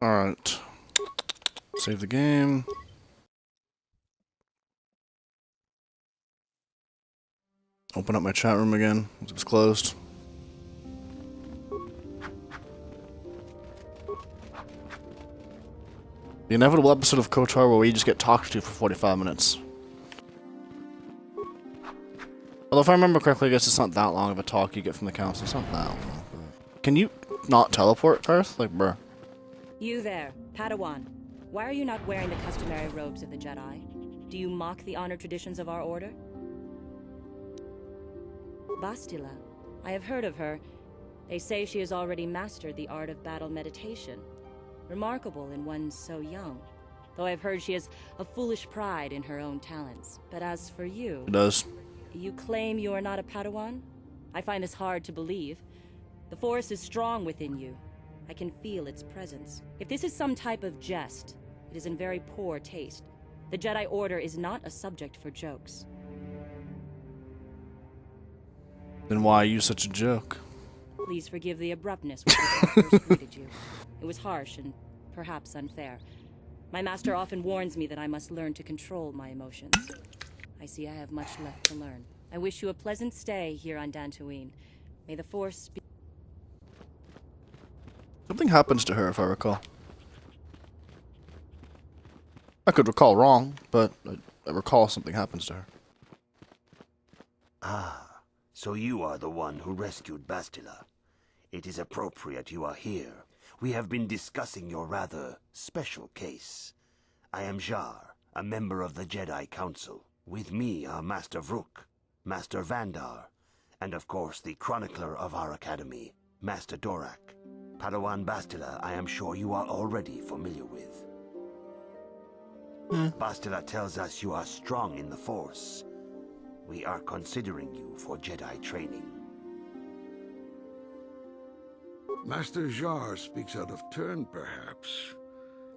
Alright. Save the game. Open up my chat room again. It was closed. The inevitable episode of KOTOR where we just get talked to for 45 minutes. Although if I remember correctly, I guess it's not that long of a talk you get from the council. It's not that long. Can you not teleport, Tarth? Like, bruh. You there, Padawan. Why are you not wearing the customary robes of the Jedi? Do you mock the honor traditions of our order? Bastila. I have heard of her. They say she has already mastered the art of battle meditation. Remarkable in one so young. Though I've heard she has a foolish pride in her own talents. But as for you... It does. You claim you are not a Padawan? I find this hard to believe. The Force is strong within you. I can feel its presence. If this is some type of jest, it is in very poor taste. The Jedi Order is not a subject for jokes. Then why are you such a joke? Please forgive the abruptness with which I first greeted you. It was harsh and perhaps unfair. My master often warns me that I must learn to control my emotions. I see I have much left to learn. I wish you a pleasant stay here on Dantooine. May the Force be... Something happens to her, if I recall. I could recall wrong, but I recall something happens to her. Ah, so you are the one who rescued Bastila. It is appropriate you are here. We have been discussing your rather special case. I am Jar, a member of the Jedi Council. With me are Master Vrook, Master Vandar, and of course the chronicler of our academy, Master Dorak. Padawan Bastila, I am sure you are already familiar with. Bastila tells us you are strong in the Force. We are considering you for Jedi training. Master Jar speaks out of turn, perhaps.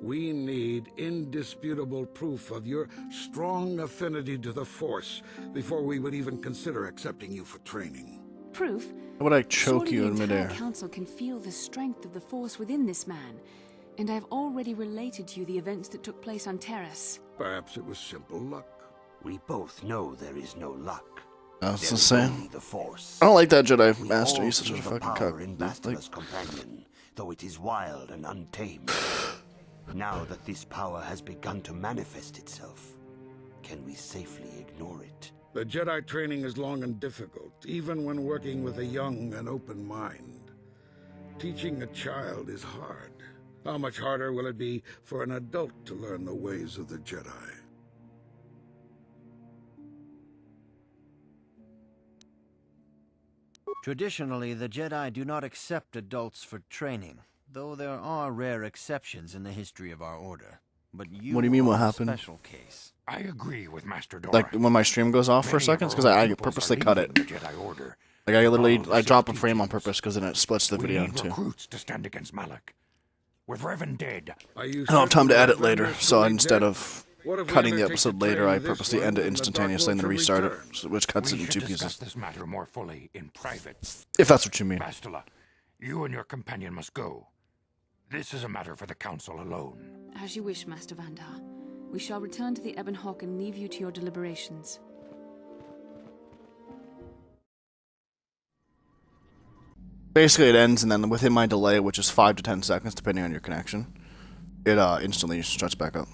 We need indisputable proof of your strong affinity to the Force before we would even consider accepting you for training. Proof? How would I choke Surely you in the entire midair? council can feel the strength of the Force within this man, and I've already related to you the events that took place on Terrace. Perhaps it was simple luck. We both know there is no luck. I was There gonna is say. only the Force. I don't like that Jedi We Master. all He's such a feel the fucking power cuck. in Like, Bastila's companion, though it is wild and untamed. Now that this power has begun to manifest itself, can we safely ignore it? The Jedi training is long and difficult, even when working with a young and open mind. Teaching a child is hard. How much harder will it be for an adult to learn the ways of the Jedi? Traditionally, the Jedi do not accept adults for training, though there are rare exceptions in the history of our order. But you What do you mean, what are a happened? special case. I agree with Master Dora. like when my stream goes off for a second, because I purposely cut it. The Jedi Order. Like I literally, All I drop a safety frame on teams. purpose because then it splits the We video in need two. recruits to stand against Malak. With Revan dead, Are you I don't have time to certain edit that later, Vander's so really instead dead? of What if we cutting the undertake episode to later, train I this purposely one end it when the Dark instantaneously and then Lord restart it, returns? which cuts we it in should two discuss pieces. this matter more fully in private. If that's what you mean. Bastila, you and your companion must go. This is a matter for the Council alone. As you wish, Master Vandar. We shall return to the Ebon Hawk and leave you to your deliberations. Basically, it ends, and then within my delay, which is 5 to 10 seconds, depending on your connection, it instantly starts back up.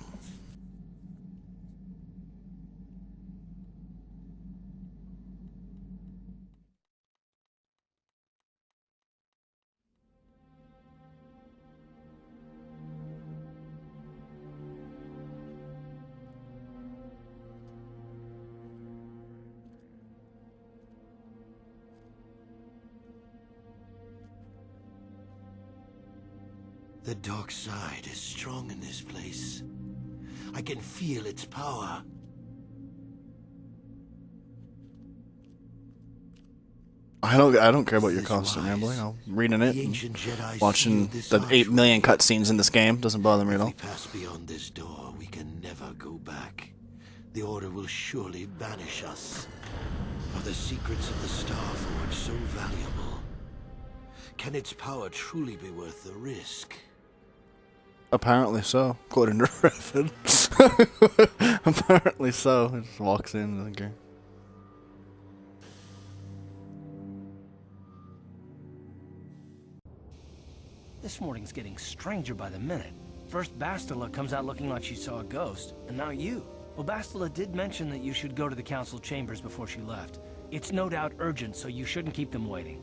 The dark side is strong in this place. I can feel its power. I don't care about your This is constant wise. rambling. I'm reading it, The and ancient Jedi watching sealed this the arch 8 million with cutscenes in this game. Doesn't bother me at If all. we pass beyond this door, we can never go back. The Order will surely banish us. Are the secrets of the Star Forge so valuable? Can its power truly be worth the risk? Apparently so, according to Revan. Apparently so. He just walks in and okay. This morning's getting stranger by the minute. First Bastila comes out looking like she saw a ghost, and now you. Well, Bastila did mention that you should go to the council chambers before she left. It's no doubt urgent, so you shouldn't keep them waiting.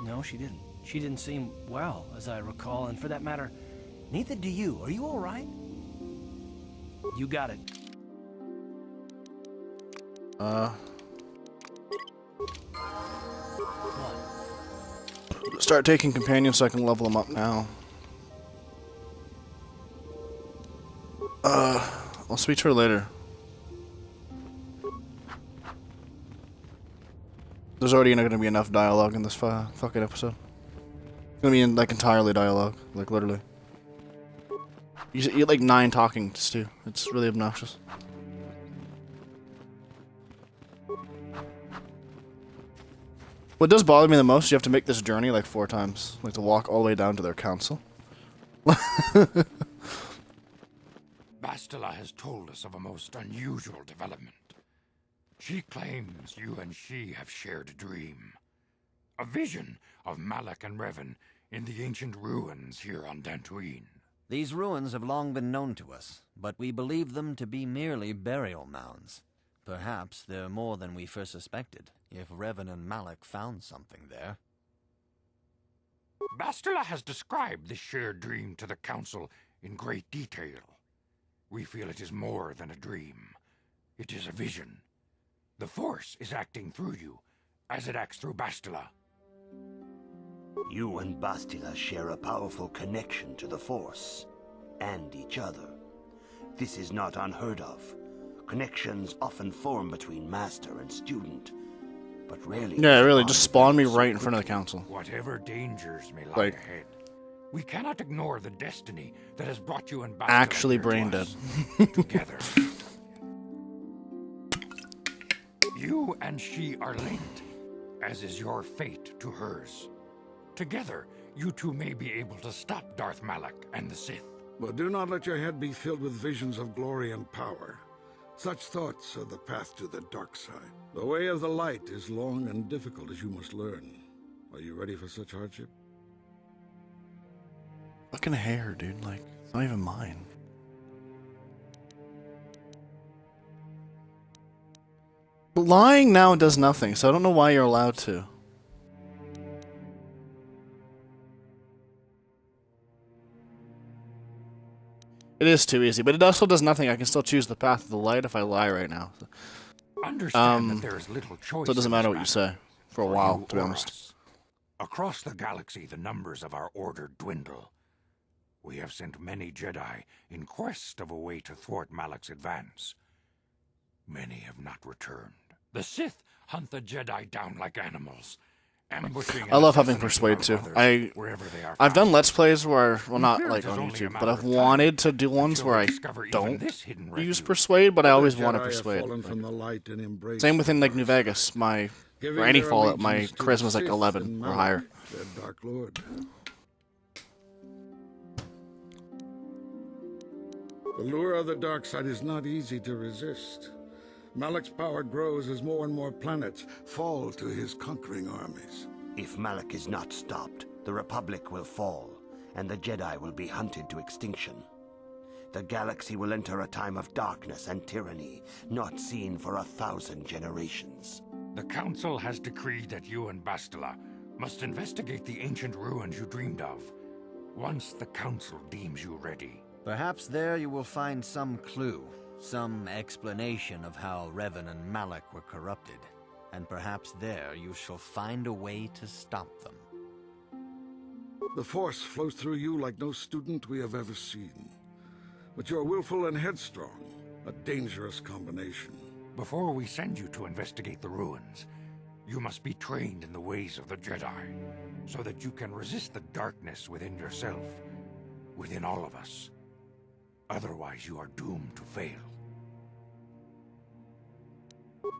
No, she didn't. She didn't seem well, as I recall, and for that matter, neither do you. Are you all right? You got it. What? Start taking companions so I can level them up now. I'll speak to her later. There's already not going to be enough dialogue in this fucking episode. It's going to be in, like, entirely dialogue. Like, literally. You get, like, 9 talkings, too. It's really obnoxious. What does bother me the most is you have to make this journey, like, 4 times. Like, to walk all the way down to their council. Bastila has told us of a most unusual development. She claims you and she have shared a dream. A vision of Malak and Revan in the ancient ruins here on Dantooine. These ruins have long been known to us, but we believe them to be merely burial mounds. Perhaps they're more than we first suspected, if Revan and Malak found something there. Bastila has described this shared dream to the Council in great detail. We feel it is more than a dream. It is a vision. The Force is acting through you, as it acts through Bastila. You and Bastila share a powerful connection to the Force, and each other. This is not unheard of. Connections often form between master and student, but rarely... Yeah, really, just spawn me right in front of the council. Whatever dangers may lie Like, ahead, we cannot ignore the destiny that has brought you and Bastila actually here to brain us, dead. together. You and she are linked, as is your fate to hers. Together, you two may be able to stop Darth Malak and the Sith. But do not let your head be filled with visions of glory and power. Such thoughts are the path to the dark side. The way of the light is long and difficult, as you must learn. Are you ready for such hardship? Fucking hair, dude. Like, it's not even mine. But lying now does nothing, so I don't know why you're allowed to. It is too easy, but it also does nothing. I can still choose the path of the light if I lie right now. Understand that there is little choice. So it doesn't matter what you say for a while, to be or honest. us. Across the galaxy, the numbers of our order dwindle. We have sent many Jedi in quest of a way to thwart Malak's advance. Many have not returned. The Sith hunt the Jedi down like animals, ambushing. I love having Persuade too. Wherever they are I've found. done Let's Plays where, well, not fear like it is on only a YouTube, matter but I've of time wanted to do ones until where we I discover even don't this hidden use refuge. Persuade, but I always The want to Jedi have persuade. fallen from the light and embraced Same within the like New dark side. Vegas. My Giving or any their Fallout, my allegiance to the charisma's like Sith 11 and or Malak, higher. the Dark Lord. The lure of the dark side is not easy to resist. Malak's power grows as more and more planets fall to his conquering armies. If Malak is not stopped, the Republic will fall, and the Jedi will be hunted to extinction. The galaxy will enter a time of darkness and tyranny, not seen for 1,000 generations. The Council has decreed that you and Bastila must investigate the ancient ruins you dreamed of, once the Council deems you ready. Perhaps there you will find some clue, some explanation of how Revan and Malak were corrupted. And perhaps there you shall find a way to stop them. The Force flows through you like no student we have ever seen. But you're willful and headstrong, a dangerous combination. Before we send you to investigate the ruins, you must be trained in the ways of the Jedi, so that you can resist the darkness within yourself, within all of us. Otherwise, you are doomed to fail.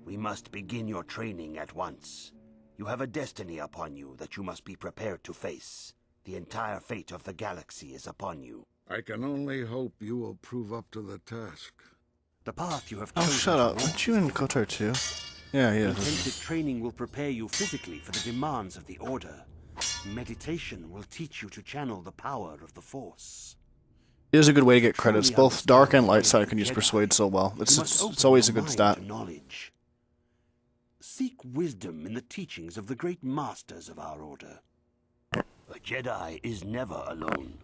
We must begin your training at once. You have a destiny upon you that you must be prepared to face. The entire fate of the galaxy is upon you. I can only hope you will prove up to the task. The path you have Oh, chosen shut to up. walk Aren't you in KOTOR too? Yeah, he is. Intensive training will prepare you physically for the demands of the Order. Meditation will teach you to channel the power of the Force. It is a good way to get credits. Both dark and light side can use persuade so well. It's always a good stat. Knowledge. Seek wisdom in the teachings of the great masters of our Order. A Jedi is never alone.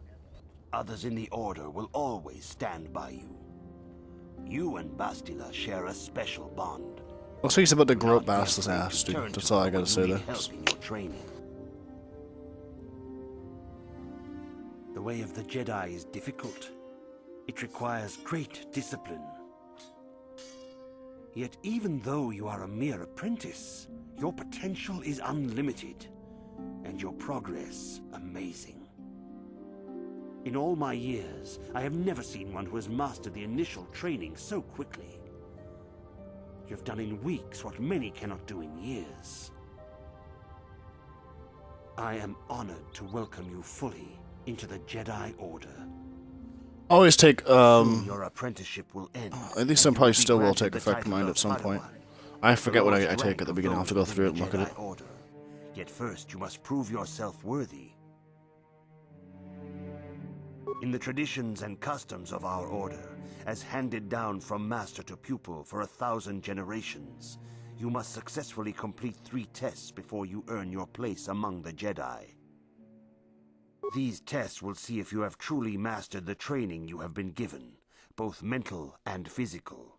Others in the Order will always stand by you. You and Bastila share a special bond. Looks like he's about to grow up Bastila's ass, dude. That's all I gotta say there. The way of the Jedi is difficult. It requires great discipline. Yet even though you are a mere apprentice, your potential is unlimited, and your progress amazing. In all my years, I have never seen one who has mastered the initial training so quickly. You have done in weeks what many cannot do in years. I am honored to welcome you fully into the Jedi Order. Always take, Soon your apprenticeship will end. At least I probably still will take Effect Mind at some point. I forget what I take at the beginning. I'll have to go through it and look at it. Order. Yet first you must prove yourself worthy. In the traditions and customs of our Order, as handed down from master to pupil for 1,000 generations, you must successfully complete 3 tests before you earn your place among the Jedi. These tests will see if you have truly mastered the training you have been given, both mental and physical.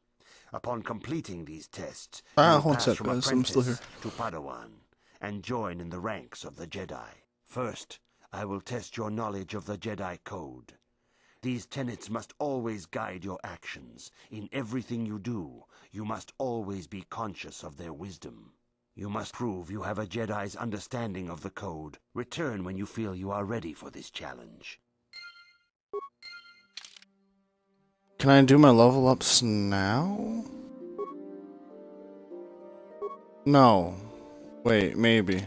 Upon completing these tests, you will one pass sec, from guys. I'm still here. apprentice to Padawan, and join in the ranks of the Jedi. First, I will test your knowledge of the Jedi Code. These tenets must always guide your actions. In everything you do, you must always be conscious of their wisdom. You must prove you have a Jedi's understanding of the Code. Return when you feel you are ready for this challenge. Can I do my level ups now? No. Wait, maybe.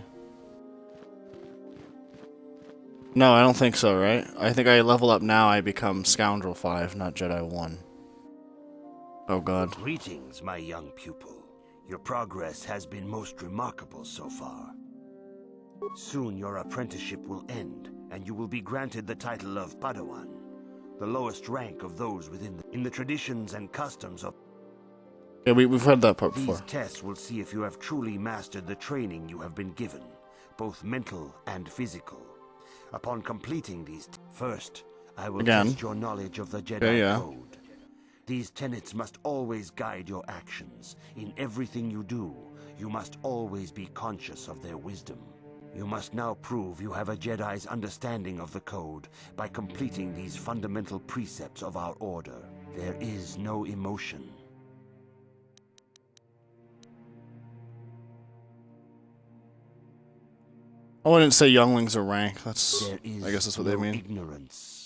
No, I don't think so, right? I think I level up now, I become Scoundrel 5, not Jedi 1. Oh god. Greetings, my young pupil. Your progress has been most remarkable so far. Soon your apprenticeship will end, and you will be granted the title of Padawan, the lowest rank of those in the traditions and customs of... Yeah, we've heard that part before. These tests will see if you have truly mastered the training you have been given, both mental and physical. Upon completing these first, I will test your knowledge of the Jedi Code. These tenets must always guide your actions. In everything you do, you must always be conscious of their wisdom. You must now prove you have a Jedi's understanding of the Code by completing these fundamental precepts of our Order. There is no emotion. I wouldn't say younglings are rank. That's... I guess that's what they mean. Ignorance.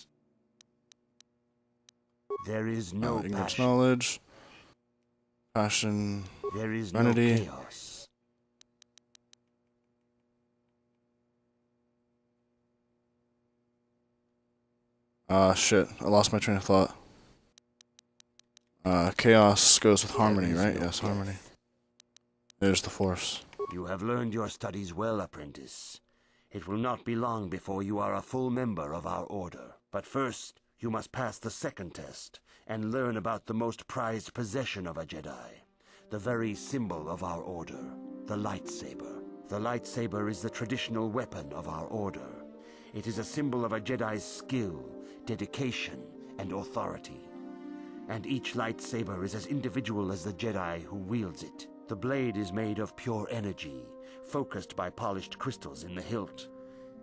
There is no ignorance, passion. knowledge, passion, There is vanity. no chaos. Shit. I lost my train of thought. Chaos goes with harmony, right? Yes, harmony. There's the Force. You have learned your studies well, apprentice. It will not be long before you are a full member of our Order. But first, you must pass the second test and learn about the most prized possession of a Jedi, the very symbol of our Order, the lightsaber. The lightsaber is the traditional weapon of our Order. It is a symbol of a Jedi's skill, dedication, and authority. And each lightsaber is as individual as the Jedi who wields it. The blade is made of pure energy, focused by polished crystals in the hilt.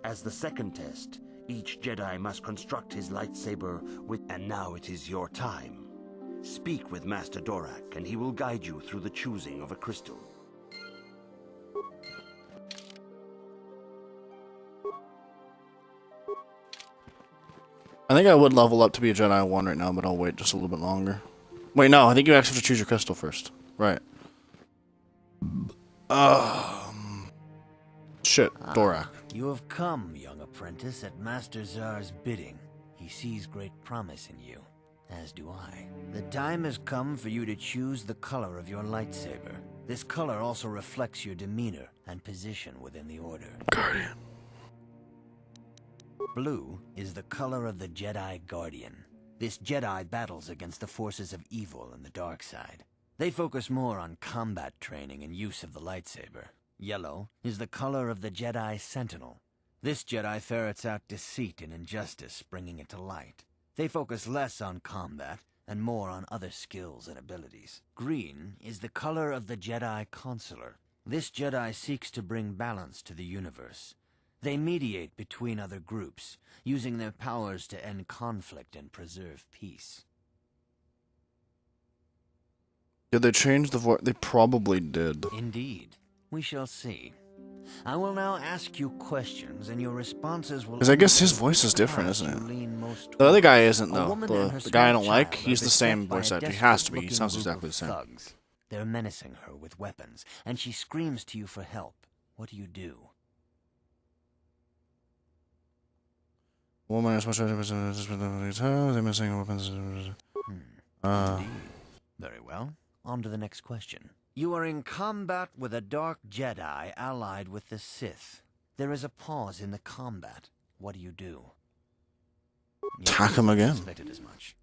As the second test, each Jedi must construct his lightsaber with... And now it is your time. Speak with Master Dorak, and he will guide you through the choosing of a crystal. I think I would level up to be a Jedi 1 right now, but I'll wait just a little bit longer. Wait, no, I think you actually have to choose your crystal first. Right. Shit, Dorak. You have come, young apprentice, at Master Zar's bidding. He sees great promise in you, as do I. The time has come for you to choose the color of your lightsaber. This color also reflects your demeanor and position within the Order. Guardian. Blue is the color of the Jedi Guardian. This Jedi battles against the forces of evil and the dark side. They focus more on combat training and use of the lightsaber. Yellow is the color of the Jedi Sentinel. This Jedi ferrets out deceit and injustice, bringing it to light. They focus less on combat and more on other skills and abilities. Green is the color of the Jedi Consular. This Jedi seeks to bring balance to the universe. They mediate between other groups, using their powers to end conflict and preserve peace. Did they change the voice? They probably did. Indeed. We shall see. I will now ask you questions, and your responses will... Because I guess his voice is different, isn't it? The other guy isn't, though. The guy I don't like, he's the same voice actor. He has to be. He sounds exactly the same. Thugs. They're menacing her with weapons, and she screams to you for help. What do you do? Woman is much they're missing weapons. Indeed. Very well. On to the next question. You are in combat with a dark Jedi allied with the Sith. There is a pause in the combat. What do you do? Attack him again. Suspected as much.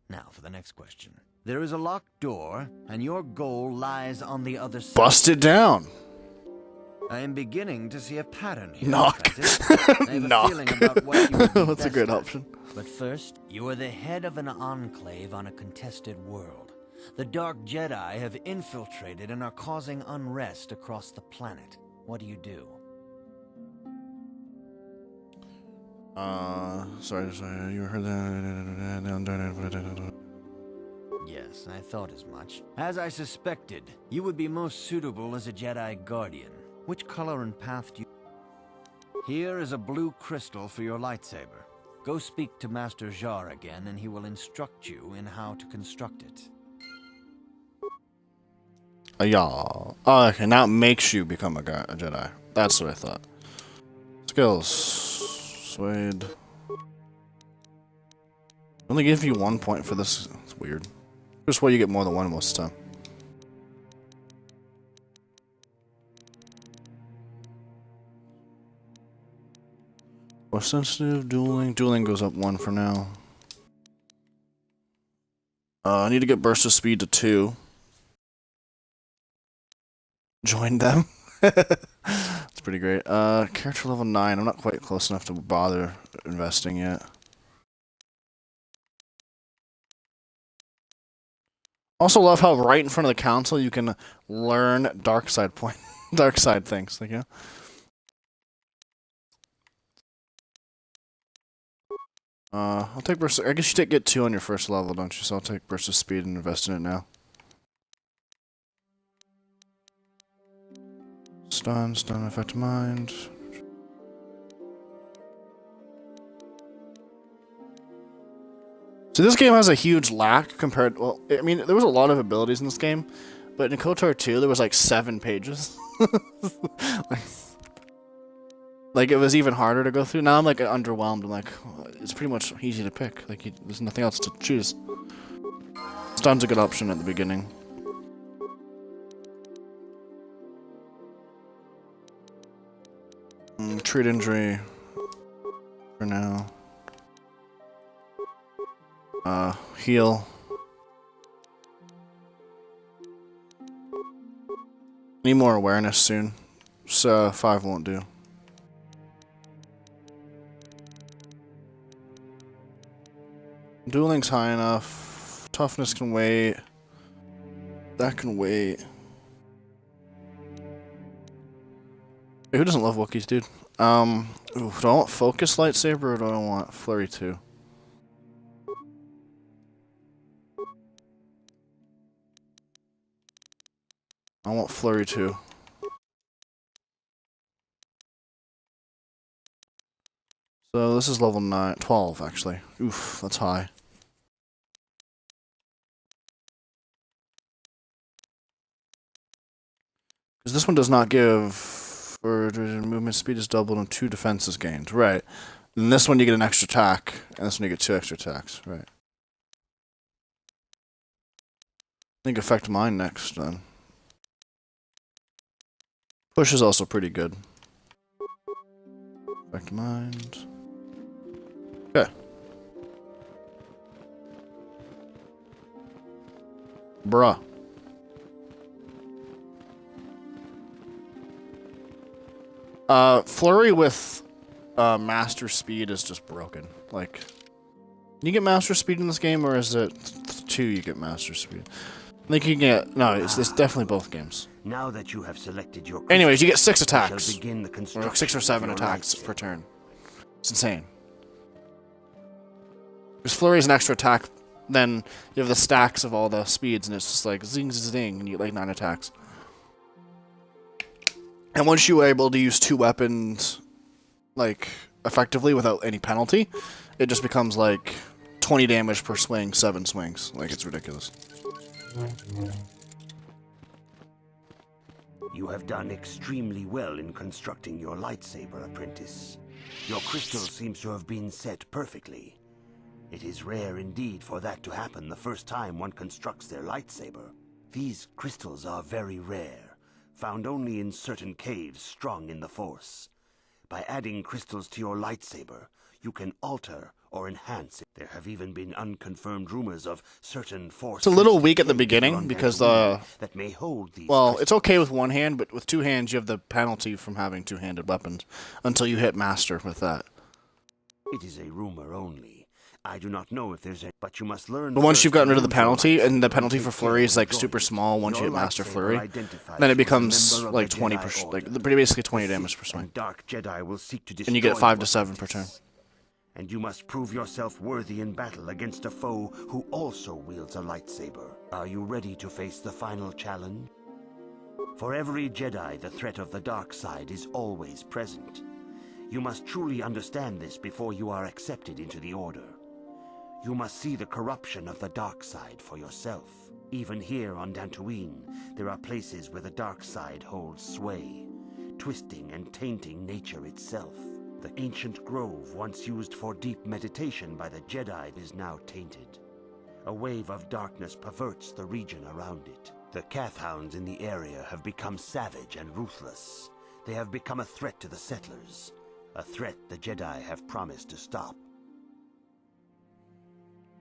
Now for the next question. There is a locked door, and your goal lies on the other side. Bust it down. I am beginning to see a pattern here. Knock. I have a feeling about what you would be That's a best good at. option. But first, you are the head of an enclave on a contested world. The Dark Jedi have infiltrated and are causing unrest across the planet. What do you do? Sorry, you heard that? Yes, I thought as much. As I suspected, you would be most suitable as a Jedi Guardian. Which color and path do you... Here is a blue crystal for your lightsaber. Go speak to Master Jar again, and he will instruct you in how to construct it. Yeah. Oh, okay, now it makes you become a Jedi. That's what I thought. Skills. Suede. Only give you 1 point for this. It's weird. Just why you get more than one most of the time. More sensitive, dueling. Dueling goes up 1 for now. I need to get burst of speed to 2. Join them. That's pretty great. Character level 9. I'm not quite close enough to bother investing yet. Also love how right in front of the council you can learn dark side things, like, you know? I'll take burst. I guess you get 2 on your first level, don't you? So I'll take burst of speed and invest in it now. Stun effect mind. So this game has a huge lack compared. Well, I mean, there was a lot of abilities in this game, but in KOTOR 2 there was like 7 pages. Like it was even harder to go through. Now I'm like underwhelmed. I'm like, it's pretty much easy to pick. Like there's nothing else to choose. Stun's a good option at the beginning. Treat injury for now. Heal. Need more awareness soon. So 5 won't do. Dueling's high enough. Toughness can wait. That can wait. Wait, who doesn't love Wookiees, dude? Ooh, do I want Focus Lightsaber or do I want Flurry 2? I want Flurry 2. So this is level 12 actually. Oof, that's high. This one does not give for movement speed is doubled and 2 defenses gained. Right. And this one you get an extra attack, and this one you get 2 extra attacks. Right. I think affect mine next then. Push is also pretty good. Affect mind. Okay. Bruh. Flurry with master speed is just broken. Like, can you get master speed in this game, or is it 2 you get master speed? I think you can get... No, it's definitely both games. Now that you have selected your Anyways, you get 6 attacks. begin the Or 6 or 7 attacks per turn. It's insane. Because Flurry is an extra attack, then you have the stacks of all the speeds, and it's just like zing, zing, zing, and you get like 9 attacks. And once you are able to use 2 weapons, like, effectively without any penalty, it just becomes like 20 damage per swing, 7 swings. Like, it's ridiculous. You have done extremely well in constructing your lightsaber, apprentice. Your crystal seems to have been set perfectly. It is rare indeed for that to happen the first time one constructs their lightsaber. These crystals are very rare, found only in certain caves strong in the Force. By adding crystals to your lightsaber, you can alter or enhance it. There have even been unconfirmed rumors of certain Force... It's a little weak at the beginning, because that may hold these well, it's okay with 1 hand, but with 2 hands you have the penalty from having 2-handed weapons, until you hit master with that. It is a rumor only. I do not know if there's a... But you must learn... But once you've gotten rid of the penalty, and the penalty for Flurry is like super small once you hit Master Flurry, then it becomes like 20%, like basically 20 damage per swing. Dark Jedi will seek to And you get 5 to 7 per turn. And you must prove yourself worthy in battle against a foe who also wields a lightsaber. Are you ready to face the final challenge? For every Jedi, the threat of the dark side is always present. You must truly understand this before you are accepted into the Order. You must see the corruption of the dark side for yourself. Even here on Dantooine, there are places where the dark side holds sway, twisting and tainting nature itself. The ancient grove, once used for deep meditation by the Jedi, is now tainted. A wave of darkness perverts the region around it. The Kathhounds in the area have become savage and ruthless. They have become a threat to the settlers, a threat the Jedi have promised to stop.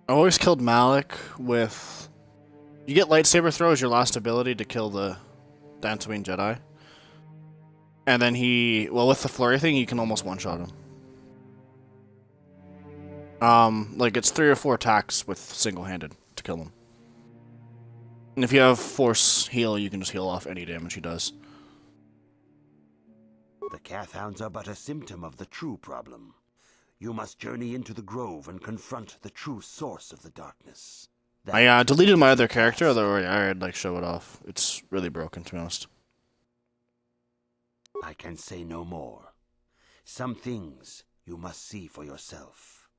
I always killed Malik with... You get lightsaber throw as your last ability to kill the Dantooine Jedi. And then he... Well, with the flurry thing, you can almost one-shot him. Like, it's 3 or 4 attacks with single-handed to kill him. And if you have force heal, you can just heal off any damage he does. The Kathhounds are but a symptom of the true problem. You must journey into the grove and confront the true source of the darkness. I deleted my other character, although I'd like show it off. It's really broken, to be honest. I can say no more. Some things you must see for yourself.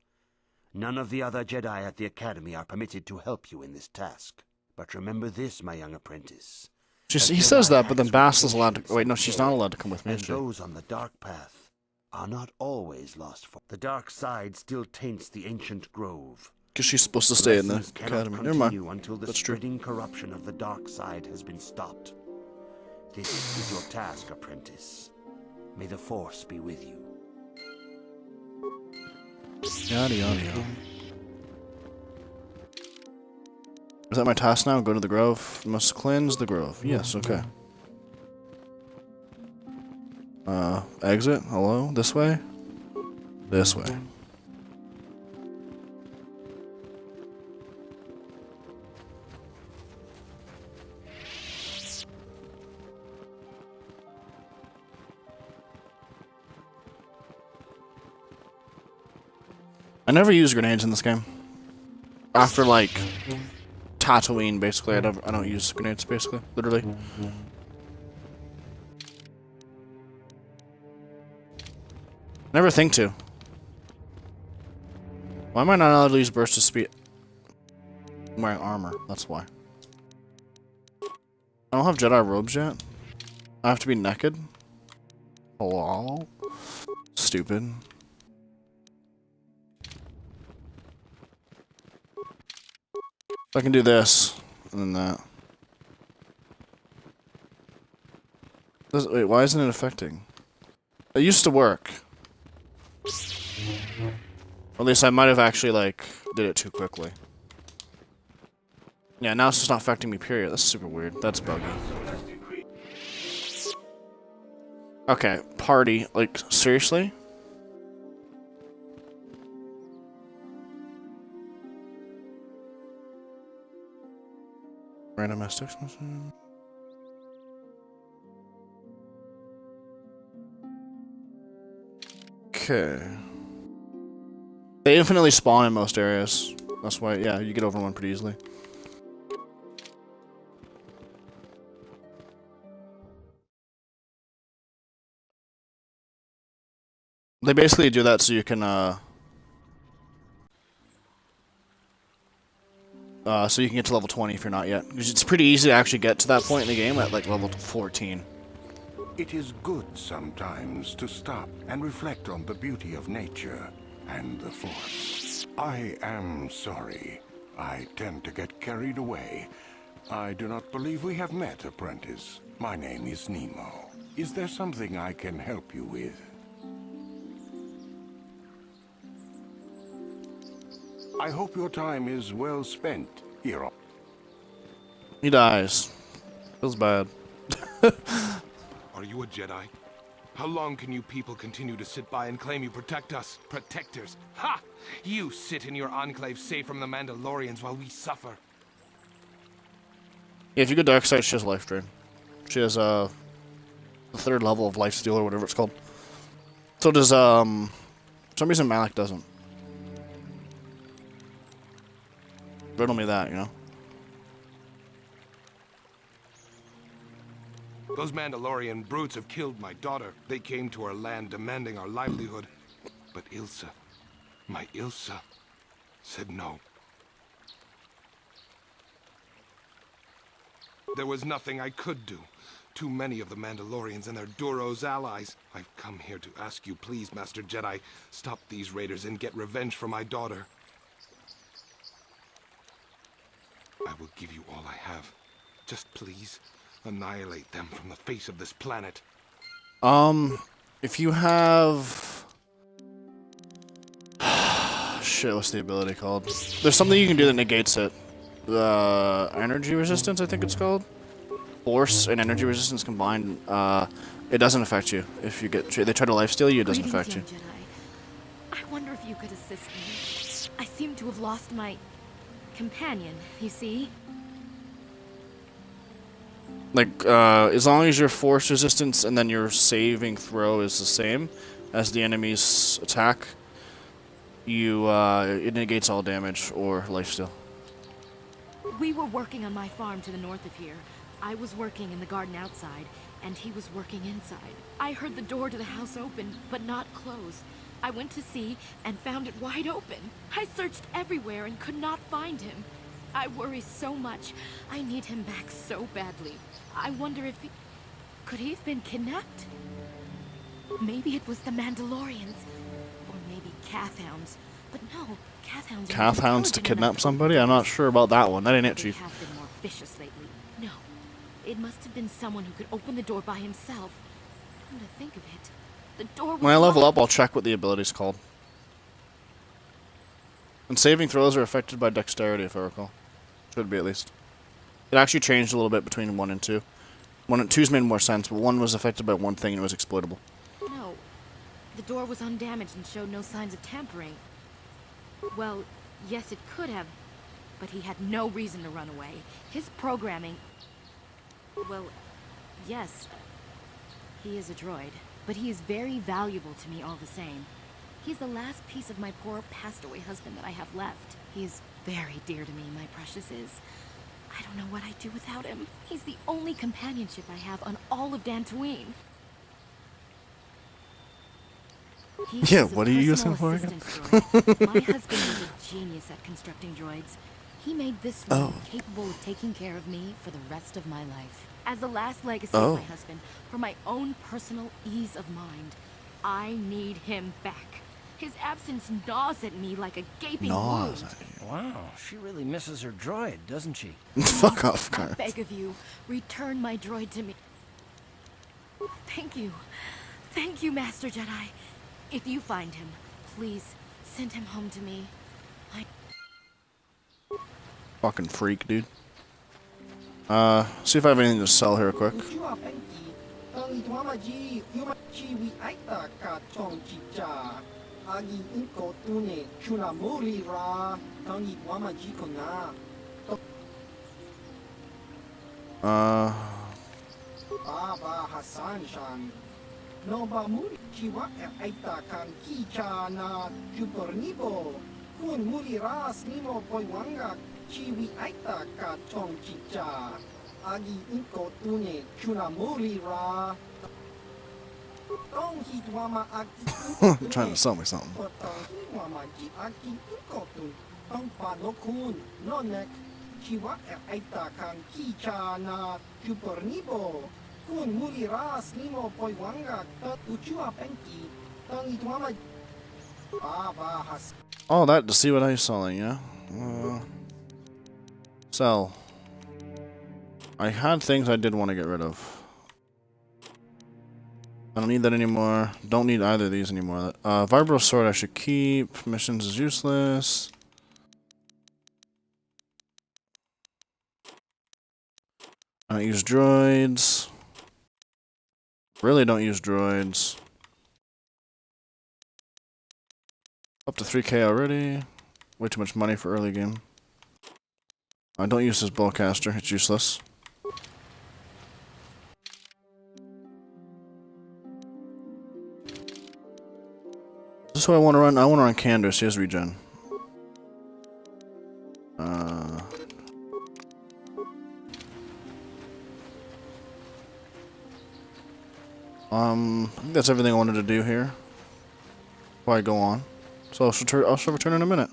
None of the other Jedi at the Academy are permitted to help you in this task. But remember this, my young apprentice. He says that, but then Bastil's allowed to... Wait, no, she's not allowed to come with me, And those on the dark path are not always lost for. The dark side still taints the ancient grove. Because she's supposed to stay in the Academy. Never mind. Until the spreading corruption of the dark side has been stopped. This is your task, apprentice. May the Force be with you. Yada yada yada. Is that my task now? Go to the grove. You must cleanse the grove. Yes, okay. Exit? Hello? This way? This way. I never use grenades in this game. After, like, Tatooine, basically, I don't use grenades, basically. Literally. Never think to. Why am I not allowed to use burst of speed? I'm wearing armor, that's why. I don't have Jedi robes yet. I have to be naked? Hello? Stupid. I can do this, and then that. Wait, why isn't it affecting? It used to work. Or at least I might have actually, like, did it too quickly. Yeah, now it's just not affecting me, period. That's super weird. That's buggy. Okay, party. Like, seriously? Random ass text message. Okay. They infinitely spawn in most areas. That's why, yeah, you get over one pretty easily. They basically do that so you can, so you can get to level 20 if you're not yet. Because it's pretty easy to actually get to that point in the game at, like, level 14. It is good sometimes to stop and reflect on the beauty of nature and the Force. I am sorry. I tend to get carried away. I do not believe we have met, apprentice. My name is Nemo. Is there something I can help you with? I hope your time is well spent here on... He dies. Feels bad. Are you a Jedi? How long can you people continue to sit by and claim you protect us? Protectors? Ha! You sit in your enclave safe from the Mandalorians while we suffer. Yeah, if you go dark side, she has life drain. She has, the 3rd level of life steal or whatever it's called. So does, for some reason Malak doesn't. Riddle me that, you know? Those Mandalorian brutes have killed my daughter. They came to our land demanding our livelihood. But Ilsa, my Ilsa, said no. There was nothing I could do. Too many of the Mandalorians and their Duros allies. I've come here to ask you, please, Master Jedi, stop these raiders and get revenge for my daughter. I will give you all I have. Just please, annihilate them from the face of this planet. If you have... Shit, what's the ability called? There's something you can do that negates it. Energy resistance, I think it's called. Force and energy resistance combined, it doesn't affect you. If you get... They try to lifesteal you, it doesn't affect you. Jedi. I wonder if you could assist me. I seem to have lost my... companion, you see? Like, as long as your force resistance and then your saving throw is the same as the enemy's attack, you, it negates all damage or lifesteal. We were working on my farm to the north of here. I was working in the garden outside, and he was working inside. I heard the door to the house open, but not close. I went to see and found it wide open. I searched everywhere and could not find him. I worry so much. I need him back so badly. I wonder if he... Could he have been kidnapped? Maybe it was the Mandalorians. Or maybe Cathhounds. But no, Cathhounds... Cathhounds to kidnap somebody? I'm not sure about that one. That ain't it, Chief. They have been more vicious lately. No. It must have been someone who could open the door by himself. Come to think of it, the door was When I level locked. up, I'll check what the ability's called. And saving throws are affected by dexterity, if I recall. Should be, at least. It actually changed a little bit between 1 and 2. 1 and 2's made more sense, but 1 was affected by one thing and it was exploitable. No. The door was undamaged and showed no signs of tampering. Well, yes, it could have, but he had no reason to run away. His programming... Well, yes, he is a droid, but he is very valuable to me all the same. He's the last piece of my poor passed-away husband that I have left. He is very dear to me, my precious is. I don't know what I'd do without him. He's the only companionship I have on all of Dantooine. Yeah, what are you using for again? My husband was a genius at constructing droids. He made this one capable of taking care of me for the rest of my life. As the last legacy of my husband, for my own personal ease of mind, I need him back. His absence gnaws at me like a gaping wound. Wow, she really misses her droid, doesn't she? Fuck off, I Garth. beg of you, return my droid to me. Thank you. Thank you, Master Jedi. If you find him, please send him home to me. Fucking freak, dude. See if I have anything to sell here quick. Baba Hassan Shan. Noba muri chiwa aita kan kicha na jupornibo. Kun muri ras nimo poiwanga chiwi aita ka chong chicha. Agi inko tune chuna muri ra. Tong hitwama aki. Trying to sell me something. Tong hitwama ji aki inko tun. Tong panokun no nek. Chiwa aita kan kicha na jupornibo. Kun muri ras nimo poiwanga tot uchua penki. Tong hitwama Baba Hassan. Oh, that to see what I'm selling, yeah? Sell. I had things I did want to get rid of. I don't need that anymore. Don't need either of these anymore. Vibro sword I should keep. Missions is useless. I don't use droids. Really don't use droids. Up to 3k already. Way too much money for early game. I don't use this bowcaster, it's useless. This is what I want to run. I want to run Candace, he has regen. I think that's everything I wanted to do here before I go on. So I'll return in a minute.